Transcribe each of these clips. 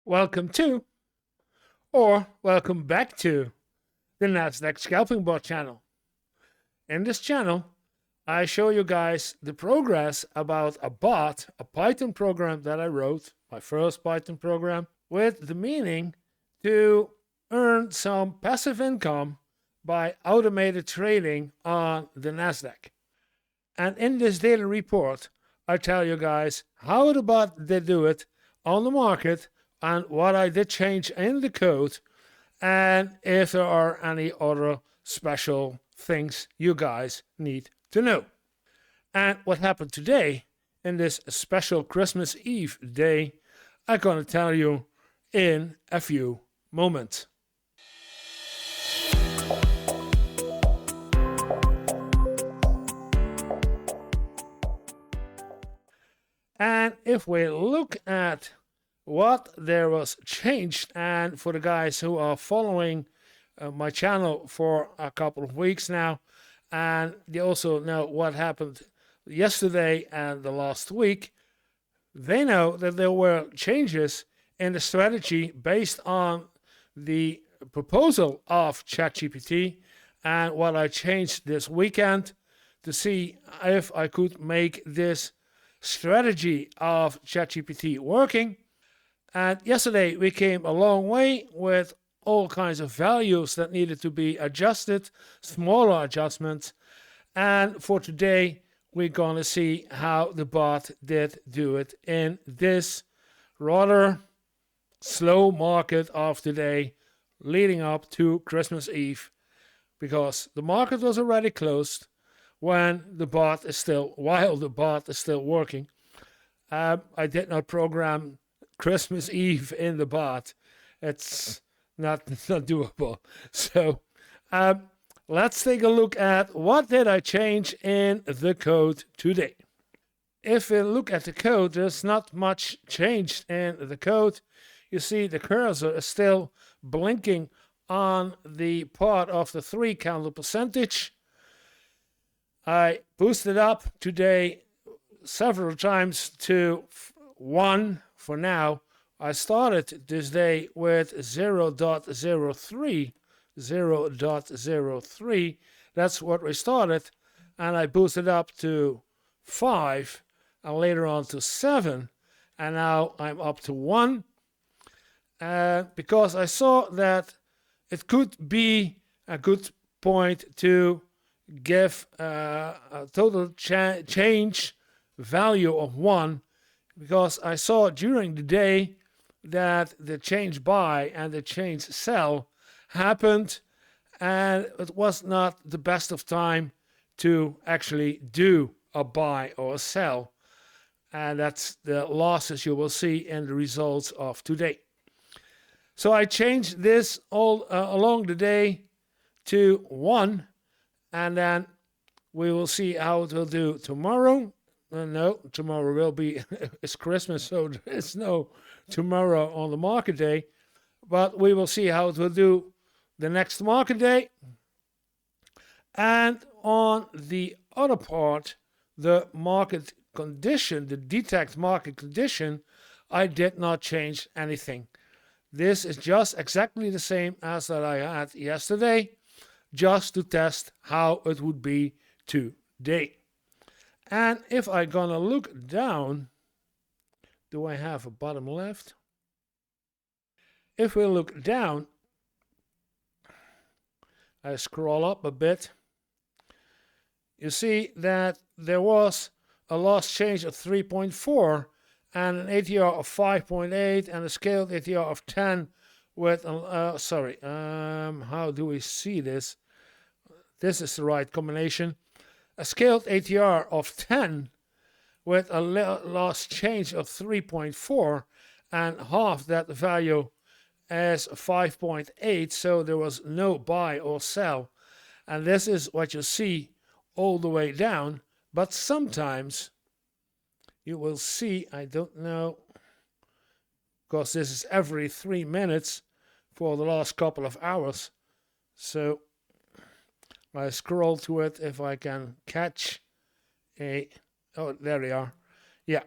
Welcome to, or welcome back to, the Nasdaq Scalping Bot channel. In this channel, I show you guys the progress about a bot, a Python program that I wrote, my first Python program, with the meaning to earn some passive income by automated trading on the Nasdaq. And in this daily report, I tell you guys how the bot did do it on the market and what I did change in the code, and if there are any other special things you guys need to know. And what happened today in this special Christmas Eve day, I'm going to tell you in a few moments. And if we look at what there was changed, and for the guys who are following my channel for a couple of weeks now, and they also know what happened yesterday and the last week, they know that there were changes in the strategy based on the proposal of ChatGPT and what I changed this weekend to see if I could make this strategy of ChatGPT working. And yesterday we came a long way with all kinds of values that needed to be adjusted, smaller adjustments. And for today, we're going to see how the bot did do it in this rather slow market of today leading up to Christmas Eve, because the market was already closed when the bot is still, while the bot is still working. I did not program Christmas Eve in the bot. It's not doable. So let's take a look at what did I change in the code today. If we look at the code, there's not much changed in the code. You see the cursor is still blinking on the part of the 3 candle percentage. I boosted up today several times to 1 for now. I started this day with 0.03, 0.03. That's what we started, and I boosted up to 5, and later on to 7, and now I'm up to 1, because I saw that it could be a good point to give a total change value of 1, because I saw during the day that the change buy and the change sell happened, and it was not the best of time to actually do a buy or a sell, and that's the losses you will see in the results of today. So I changed this all along the day to 1, and then we will see how it will do tomorrow. No, tomorrow will be, it's Christmas, so there is no tomorrow on the market day. But we will see how it will do the next market day. And on the other part, the market condition, the detect market condition, I did not change anything. This is just exactly the same as that I had yesterday, just to test how it would be today. And if I'm gonna look down, do I have a bottom left? If we look down, I scroll up a bit, you see that there was a loss change of 3.4 and an ATR of 5.8 and a scaled ATR of 10 with, how do we see this? This is the right combination. A scaled ATR of 10 with a loss change of 3.4, and half that value as 5.8, so there was no buy or sell. And this is what you see all the way down, but sometimes you will see, I don't know, because this is every 3 minutes for the last couple of hours, so I scroll to it if I can catch a, oh, there we are. Yeah,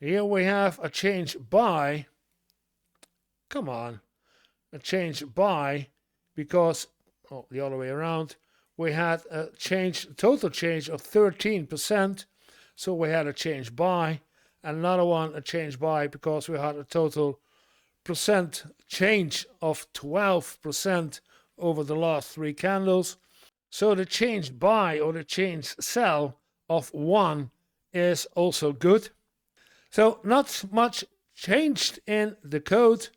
here we have a change buy come on, a change buy, because, oh, the other way around, we had a total change of 13%. So we had a change buy, another one a change buy, because we had a total percent change of 12% over the last three candles. So the change buy or the change sell of 1 is also good. So not much changed in the code.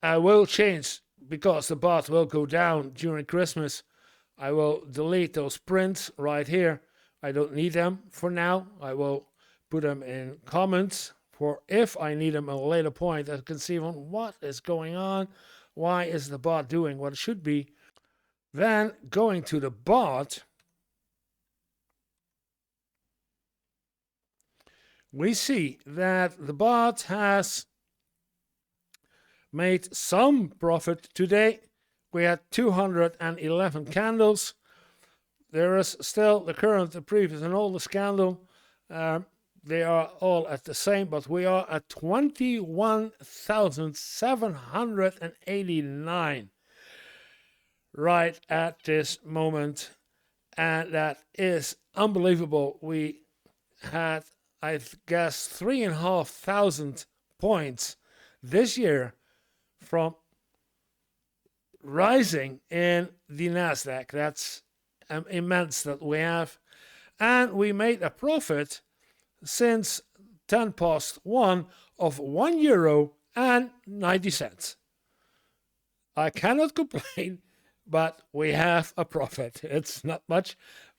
I will change because the bot will go down during Christmas. I will delete those prints right here. I don't need them for now. I will put them in comments for if I need them at a later point. I can see what is going on. Why is the bot doing what it should be? Then going to the bot, we see that the bot has made some profit today. We had 211 candles. There is still the current, the previous, and all the candle. They are all at the same, but we are at 21,789 right at this moment. And that is unbelievable. We had, I guess, 3,500 points this year from rising in the Nasdaq. That's immense that we have. And we made a profit since 10 past 1 of €1.90. I cannot complain, but we have a profit. It's not much,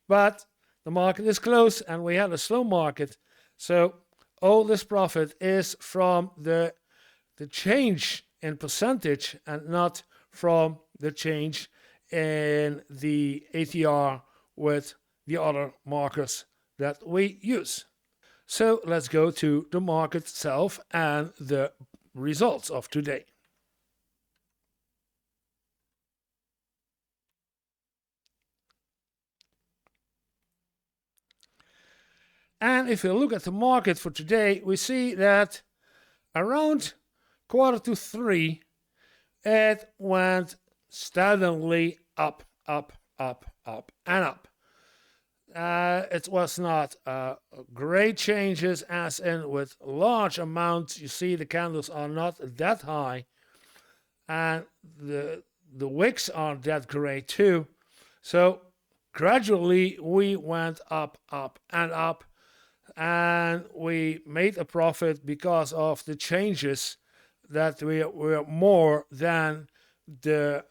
but the market is closed and we had a slow market. So all this profit is from the change in percentage and not from the change in the ATR with the other markers that we use. So let's go to the market itself and the results of today. And if you look at the market for today, we see that around 2:45, it went steadily up, up, up, up, and up. It was not great changes, as in with large amounts. You see the candles are not that high, and the wicks aren't that great too. So gradually we went up, up, and up, and we made a profit because of the changes that were more than the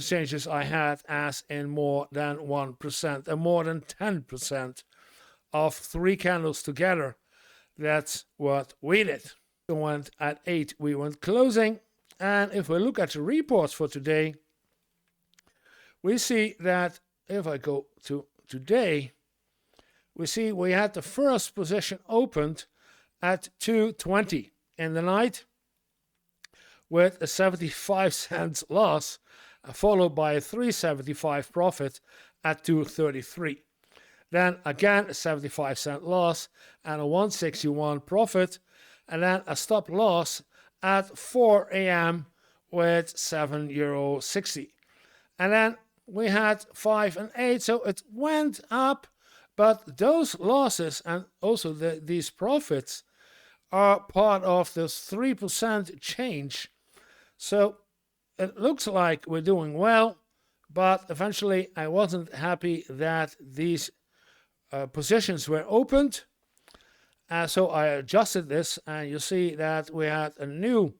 changes I had, as in more than 1% and more than 10% of three candles together. That's what we did. We went at 8, we went closing. And if we look at the reports for today, we see that if I go to today, we see we had the first position opened at 2:20 in the night with a 75-cent loss, followed by a 3.75 profit at 2:33. Then again a 75-cent loss and a 161 profit, and then a stop loss at 4 a.m. with €7.60. And then we had 5 and 8, so it went up, but those losses and also these profits are part of this 3% change. So it looks like we're doing well, but eventually I wasn't happy that these positions were opened. So I adjusted this, and you see that we had a new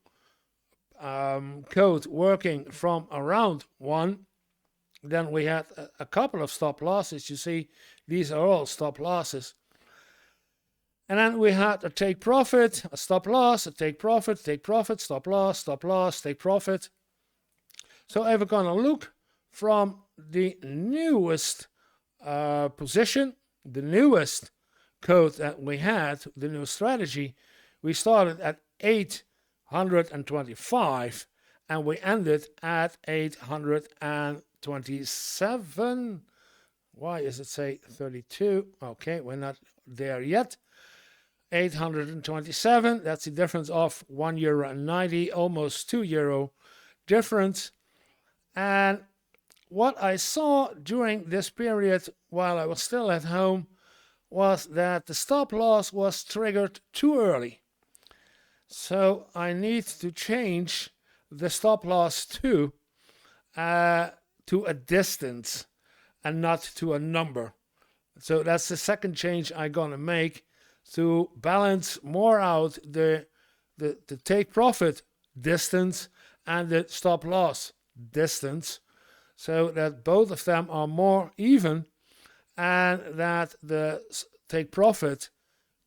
code working from around 1. Then we had a couple of stop losses. You see, these are all stop losses. And then we had a take profit, a stop loss, a take profit, stop loss, take profit. So if we're going to look from the newest position, the newest code that we had, the new strategy, we started at 825 and we ended at 827. Why is it say 32? Okay, we're not there yet. 827. That's the difference of €1.90, almost €2 difference. And what I saw during this period while I was still at home was that the stop loss was triggered too early. So I need to change the stop loss to a distance and not to a number. So that's the second change I'm gonna make to balance more out the take profit distance and the stop loss distance, so that both of them are more even and that the take profit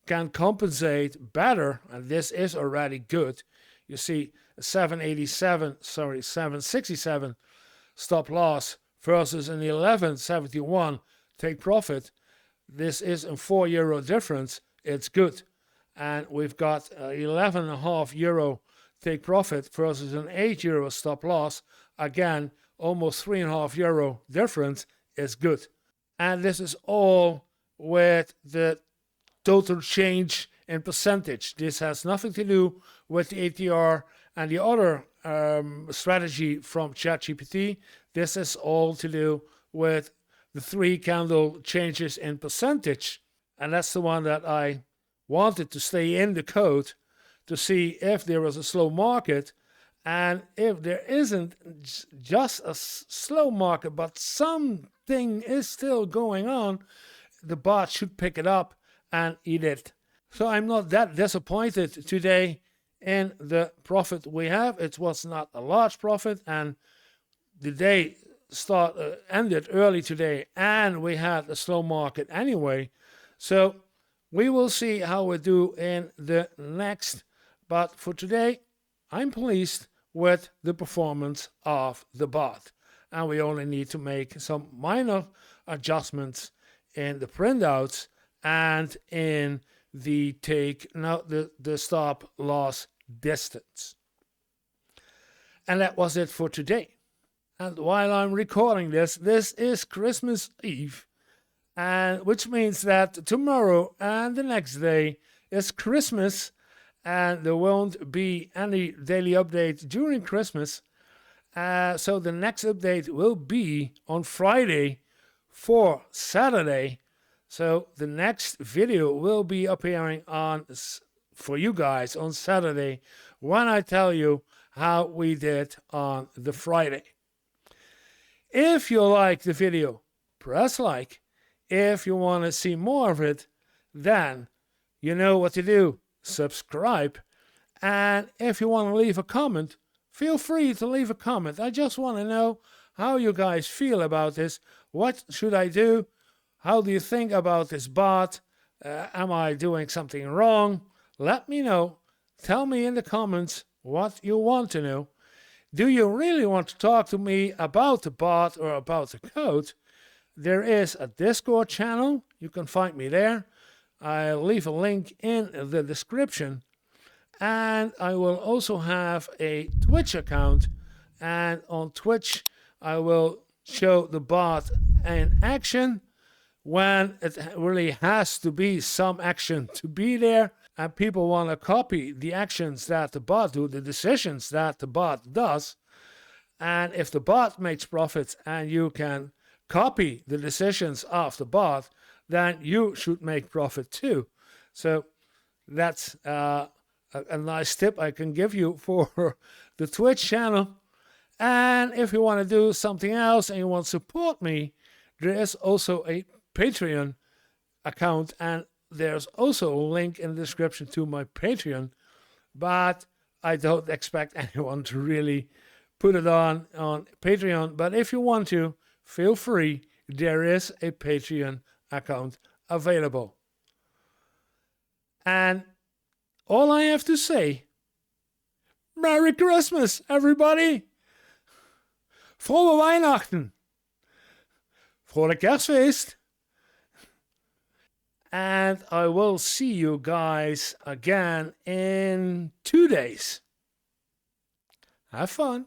can compensate better, and this is already good. You see 767 stop loss versus an 1171 take profit. This is a €4 difference. It's good. And we've got €11.5 take profit versus an €8 stop loss. Again, almost €3.5 difference is good. And this is all with the total change in percentage. This has nothing to do with the ATR and the other strategy from ChatGPT. This is all to do with the 3 candle changes in percentage. And that's the one that I wanted to stay in the code to see if there was a slow market. And if there isn't just a slow market, but something is still going on, the bot should pick it up and eat it. So I'm not that disappointed today in the profit we have. It was not a large profit, and the day ended early today, and we had a slow market anyway. So we will see how we do in the next. But for today, I'm pleased with the performance of the bot. And we only need to make some minor adjustments in the printouts and in the the stop loss distance. And that was it for today. And while I'm recording this is Christmas Eve, and which means that tomorrow and the next day is Christmas, and there won't be any daily update during Christmas. So the next update will be on Friday for Saturday. So the next video will be appearing for you guys on Saturday when I tell you how we did on the Friday. If you like the video, press like. If you want to see more of it, then you know what to do. Subscribe. And if you want to leave a comment, feel free to leave a comment. I just want to know how you guys feel about this. What should I do? How do you think about this bot? Am I doing something wrong? Let me know. Tell me in the comments what you want to know. Do you really want to talk to me about the bot or about the code? There is a Discord channel. You can find me there. I'll leave a link in the description. And I will also have a Twitch account. And on Twitch, I will show the bot in action when it really has to be some action to be there. And people want to copy the actions that the bot do, the decisions that the bot does. And if the bot makes profits and you can copy the decisions of the bot, then you should make profit too. So that's a nice tip I can give you for the Twitch channel. And if you want to do something else and you want to support me, there is also a Patreon account, and there's also a link in the description to my Patreon, but I don't expect anyone to really put it on Patreon. But if you want to, feel free. There is a Patreon account available. And all I have to say, Merry Christmas, everybody! Frohe Weihnachten! Frohe Kerstfeest! And I will see you guys again in 2 days. Have fun.